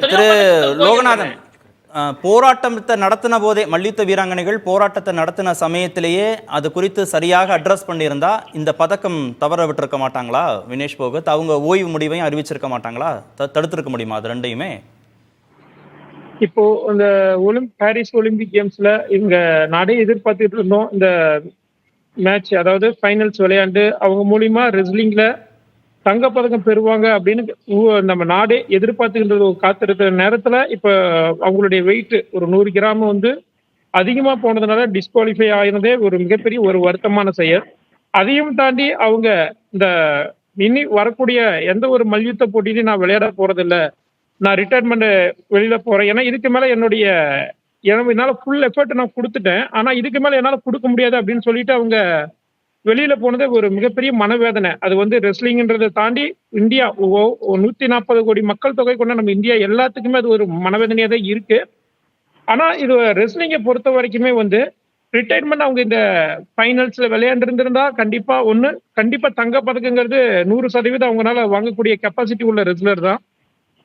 திரு லோகநாதன், போராட்டத்தை நடத்தின போதே மல்யுத்த வீராங்கனைகள் போராட்டத்தை நடத்தின சமயத்திலேயே அது குறித்து சரியாக அட்ரஸ் பண்ணியிருந்தா இந்த பதக்கம் தவற விட்டுருக்க மாட்டாங்களா? வினேஷ் போகத் அவங்க ஓய்வு முடிவையும் அறிவிச்சிருக்க மாட்டாங்களா? தடுத்திருக்க முடியுமா அது ரெண்டையுமே? இப்போ இந்த பாரிஸ் ஒலிம்பிக் கேம்ஸ்ல இவங்க நாடே எதிர்பார்த்துட்டு இருந்தோம். இந்த மேட்ச் அதாவது ஃபைனல்ஸ் விளையாண்டு அவங்க மூலியமா ரெஸ்லிங்ல தங்கப்பதக்கம் பெறுவாங்க அப்படின்னு நம்ம நாடே எதிர்பார்த்துக்கின்றது காத்திருக்கிற நேரத்துல இப்ப அவங்களுடைய வெயிட் ஒரு 100 கிராம் அதிகமா போனதுனால டிஸ்குவாலிஃபை ஆகினதே ஒரு மிகப்பெரிய ஒரு வருத்தமான செயல். அதையும் தாண்டி அவங்க இந்த இனி வரக்கூடிய எந்த ஒரு மல்யுத்த போட்டியிலையும் நான் விளையாட போறதில்ல, நான் ரிட்டையர்மெண்ட் வெளியில போறேன், ஏன்னா இதுக்கு மேல என்னால ஃபுல் எஃபர்ட் நான் கொடுத்துட்டேன், ஆனா இதுக்கு மேல என்னால கொடுக்க முடியாது அப்படின்னு சொல்லிட்டு அவங்க வெளியில போனது ஒரு மிகப்பெரிய மனவேதனை. அது ரெஸ்லிங்ன்றதை தாண்டி இந்தியா 140 கோடி மக்கள் தொகை கொண்ட நம்ம இந்தியா எல்லாத்துக்குமே அது ஒரு மனவேதனையா தான் இருக்கு. ஆனா இது ரெஸ்லிங்கை பொறுத்த வரைக்குமே ரிட்டையர்மெண்ட் அவங்க இந்த ஃபைனல்ஸ்ல விளையாண்டு இருந்திருந்தா கண்டிப்பா தங்க பதக்கங்கிறது 100% அவங்களால வாங்கக்கூடிய கெப்பாசிட்டி உள்ள ரெஸ்லர் தான்.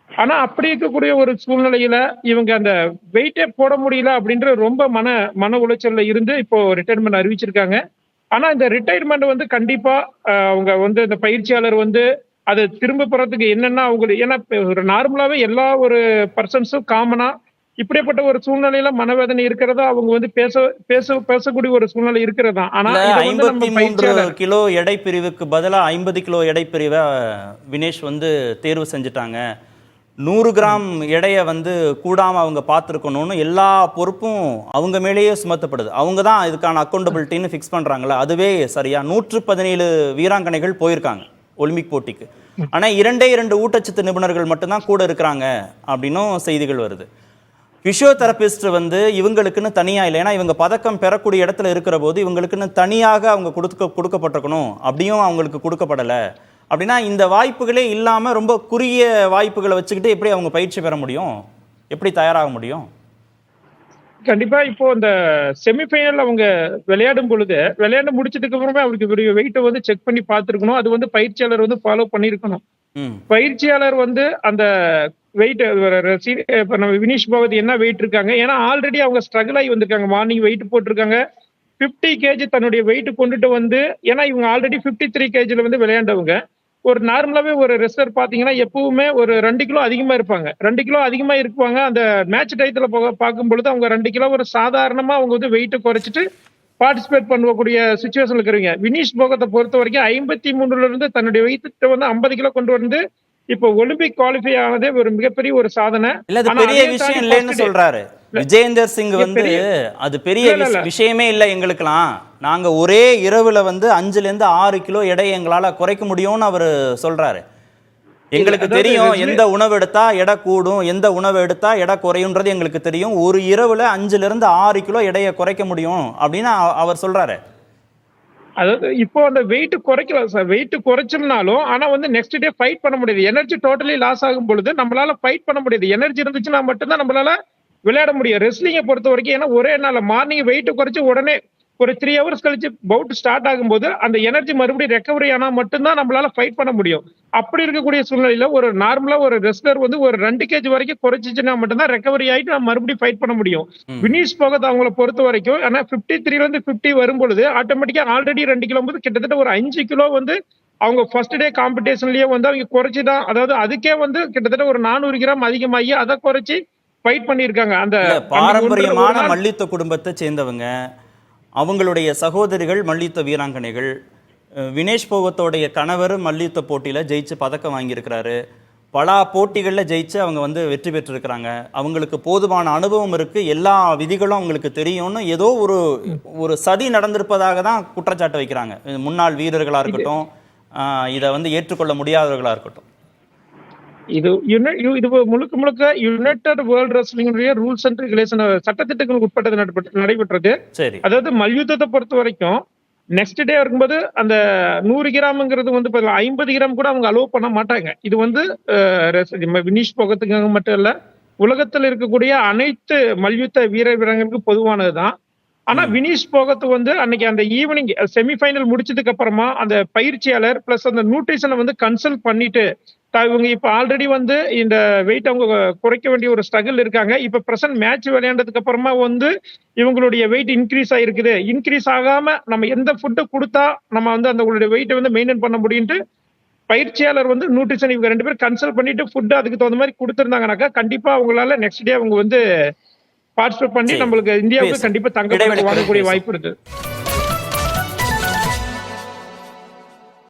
ஆனா அப்படி இருக்கக்கூடிய ஒரு சூழ்நிலையில இவங்க அந்த வெயிட்டே போட முடியல அப்படின்ற ரொம்ப மன உளைச்சல்ல இருந்து இப்போ ரிட்டையர்மெண்ட் அறிவிச்சிருக்காங்க. ஆனா இந்த ரிட்டையர்மெண்ட் கண்டிப்பா அவங்க இந்த பயிற்சியாளர் அதை திரும்ப போறதுக்கு என்னன்னா அவங்களுக்கு, ஏன்னா ஒரு நார்மலாவே எல்லா ஒரு பர்சன்ஸும் காமனா இப்படிப்பட்ட ஒரு சூழ்நிலையில மனவேதனை இருக்கிறதா அவங்க பேசக்கூடிய ஒரு சூழ்நிலை இருக்கிறதா. ஆனா 53 கிலோ எடை பிரிவுக்கு பதிலா 50 கிலோ எடை பிரிவை வினேஷ் தேர்வு செஞ்சுட்டாங்க. 100 கிராம் எடையை கூடாம அவங்க பார்த்துருக்கணும்னு எல்லா பொறுப்பும் அவங்க மேலேயே சுமத்தப்படுது. அவங்க தான் இதுக்கான அக்கௌண்டபிலிட்டின்னு ஃபிக்ஸ் பண்றாங்களா? அதுவே சரியா? 117 வீராங்கனைகள் போயிருக்காங்க ஒலிம்பிக் போட்டிக்கு. ஆனா 2 ஊட்டச்சத்து நிபுணர்கள் மட்டும்தான் கூட இருக்கிறாங்க அப்படின்னும் செய்திகள் வருது. பிசியோதெரபிஸ்ட் இவங்களுக்குன்னு தனியா இல்லை, ஏன்னா இவங்க பதக்கம் பெறக்கூடிய இடத்துல இருக்கிற போது இவங்களுக்குன்னு தனியாக அவங்க கொடுக்கப்பட்டிருக்கணும், அப்படியும் அவங்களுக்கு கொடுக்கப்படலை. அப்படின்னா இந்த வாய்ப்புகளே இல்லாம ரொம்ப குறுகிய வாய்ப்புகளை வச்சுக்கிட்டு எப்படி அவங்க பயிற்சி பெற முடியும்? எப்படி தயாராக முடியும்? கண்டிப்பா இப்போ இந்த செமிஃபைனல் அவங்க விளையாண்டு முடிச்சதுக்கு அப்புறமே அவங்களுக்கு வெயிட்டை செக் பண்ணி பார்த்துருக்கணும். அது பயிற்சியாளர் ஃபாலோ பண்ணியிருக்கணும். பயிற்சியாளர் அந்த வெயிட் இப்ப நம்ம வினீஷ் போகத் என்ன வெயிட் இருக்காங்க, ஏன்னா ஆல்ரெடி அவங்க ஸ்ட்ரகிள் ஆகி வந்திருக்காங்க. மார்னிங் வெயிட் போட்டிருக்காங்க 50 கேஜி தன்னுடைய வெயிட் கொண்டுட்டு ஏன்னா இவங்க ஆல்ரெடி 53 கேஜில விளையாண்டவங்க. ஒரு நார்மலாவே ஒரு ரெஸ்லர் பாத்தீங்கன்னா எப்பவுமே ஒரு 2 கிலோ அதிகமா இருப்பாங்க. 2 கிலோ அதிகமா இருப்பாங்க. அந்த மேட்ச் டயத்துல பார்க்கும் பொழுது அவங்க 2 கிலோ ஒரு சாதாரணமா அவங்க வெயிட்டை குறைச்சிட்டு பார்ட்டிசிபேட் பண்ணக்கூடிய சுச்சுவேஷன்ல இருக்கிறீங்க. வினீஷ் போகத்தை பொறுத்த வரைக்கும் 53ல இருந்து தன்னுடைய வெயிட்டை 50 கிலோ கொண்டு இப்போ ஒலிம்பிக் குவாலிஃபை ஆனதே ஒரு மிகப்பெரிய ஒரு சாதனை. பெரிய விஷயம் இல்லைன்னு சொல்றாரு விஜேந்தர் சிங். அது பெரிய விஷயமே இல்லை எங்களுக்கெல்லாம், நாங்க ஒரே இரவுல 5ல இருந்து 6 கிலோ எடை எங்களால குறைக்க முடியும்னு அவர் சொல்றாரு. எங்களுக்கு தெரியும் எந்த உணவு எடுத்தா எடை கூடும், எந்த உணவு எடுத்தா எடை குறையும்ன்றது எங்களுக்கு தெரியும். ஒரு இரவுல 5ல இருந்து 6 கிலோ எடையை குறைக்க முடியும் அப்படின்னு அவர் சொல்றாரு. அதாவது இப்போ அந்த வெயிட் குறைக்கலாம் சார், வெயிட் குறைச்சோம்னாலும் ஆனா நெக்ஸ்ட் டே ஃபைட் பண்ண முடியாது. எனர்ஜி டோட்டலி லாஸ் ஆகும் பொழுது நம்மளால ஃபைட் பண்ண முடியாது. எனர்ஜி இருந்துச்சுன்னா மட்டும்தான் நம்மளால விளையாட முடியும். ரெஸ்லிங்கை பொறுத்த வரைக்கும் ஏன்னா ஒரே நாள் மார்னிங் வெயிட் குறைச்சு உடனே ஒரு 3 ஹவர்ஸ் கழிச்சு பவுட் ஸ்டார்ட் ஆகும்போது அந்த எனர்ஜி மறுபடியும் ரெக்கவரி ஆனா மட்டும்தான் நம்மளால ஃபைட் பண்ண முடியும். அப்படி இருக்கக்கூடிய சூழ்நிலையில ஒரு நார்மலா ஒரு ரெஸ்லர் ஒரு 2 கேஜி வரைக்கும் குறைச்சிச்சுன்னா மட்டும்தான் ரெக்கவரி ஆயிட்டு நம்ம மறுபடியும் ஃபைட் பண்ண முடியும். வினீஷ் போகத் அவங்களை பொறுத்த வரைக்கும் ஆனா 53ல இருந்து 50 வரும் பொழுது ஆட்டோமேட்டிக்கா ஆல்ரெடி 2 கிலோ கிட்டத்தட்ட ஒரு 5 கிலோ அவங்க ஃபர்ஸ்ட் டே காம்படிஷன்லயே அவங்க குறைச்சுதான், அதாவது அதுக்கே கிட்டத்தட்ட ஒரு 400 கிராம் அதிகமாகி அதை குறைச்சி ஃபைட் பண்ணியிருக்காங்க. அந்த பாரம்பரியமான மல்யுத்த குடும்பத்தை சேர்ந்தவங்க, அவங்களுடைய சகோதரிகள் மல்யுத்த வீராங்கனைகள். வினேஷ் போகத்தோடைய கணவர் மல்யுத்த போட்டியில ஜெயிச்சு பதக்கம் வாங்கியிருக்கிறாரு. பல போட்டிகளில் ஜெயிச்சு அவங்க வெற்றி பெற்றிருக்கிறாங்க. அவங்களுக்கு போதுமான அனுபவம் இருக்கு, எல்லா விதிகளும் அவங்களுக்கு தெரியும்னு ஏதோ ஒரு சதி நடந்திருப்பதாக தான் குற்றச்சாட்டு வைக்கிறாங்க முன்னாள் வீரர்களா இருக்கட்டும், இதை ஏற்றுக்கொள்ள முடியாதவர்களா இருக்கட்டும். இது முழுக்க United World Wrestling rules and regulation சட்டத்திட்டங்களுக்கு உட்பட்டது நடைபெற்றது. அதாவது மல்யுத்தத்தை பொறுத்த வரைக்கும் நெக்ஸ்ட் டே இருக்கும்போது அந்த 100 கிராம்ங்கிறது 50 கிராம் கூட அவங்க அலோவ் பண்ண மாட்டாங்க. இது வினீஷ் போகத்துக்காக மட்டும் இல்ல, உலகத்தில் இருக்கக்கூடிய அனைத்து மல்யுத்த வீரர்களுக்கும் பொதுவானதுதான். ஆனா வினீஷ் போகத் அன்னைக்கு அந்த ஈவினிங் செமிஃபைனல் முடிச்சதுக்கு அப்புறமா அந்த பயிற்சியாளர் பிளஸ் அந்த நியூட்ரிஷனை கன்சல்ட் பண்ணிட்டு இவங்க இப்ப ஆல்ரெடி வந்து இந்த வெயிட் அவங்க குறைக்க வேண்டிய ஒரு ஸ்ட்ரகிள் இருக்காங்க. இப்ப பிரசன்ட் மேட்ச் விளையாண்டதுக்கு அப்புறமா வந்து இவங்களுடைய வெயிட் இன்க்ரீஸ் ஆயிருக்குது. இன்க்ரீஸ் ஆகாம நம்ம எந்த ஃபுட் குடுத்தா நம்ம வந்து அந்த வெயிட்ட வந்து மெயின்டெயின் பண்ண முடியும்ன்ட்டு பயிற்சியாளர் வந்து நியூட்ரிஷன் இவங்க 2 பேரும் கன்சல்ட் பண்ணிட்டு ஃபுட் அதுக்கு தகுந்த மாதிரி குடுத்திருந்தாங்கனாக்கா, கண்டிப்பா அவங்களால நெக்ஸ்ட் டே அவங்க வந்து பார்ட்டிசிபேட் பண்ணி சரி. நம்மளுக்கு இந்தியாவுக்கு பேசு. கண்டிப்பா தங்கப் இடைவெளி பதக்கம் வாங்கக்கூடிய பிறகு வாய்ப்பு இருக்கு.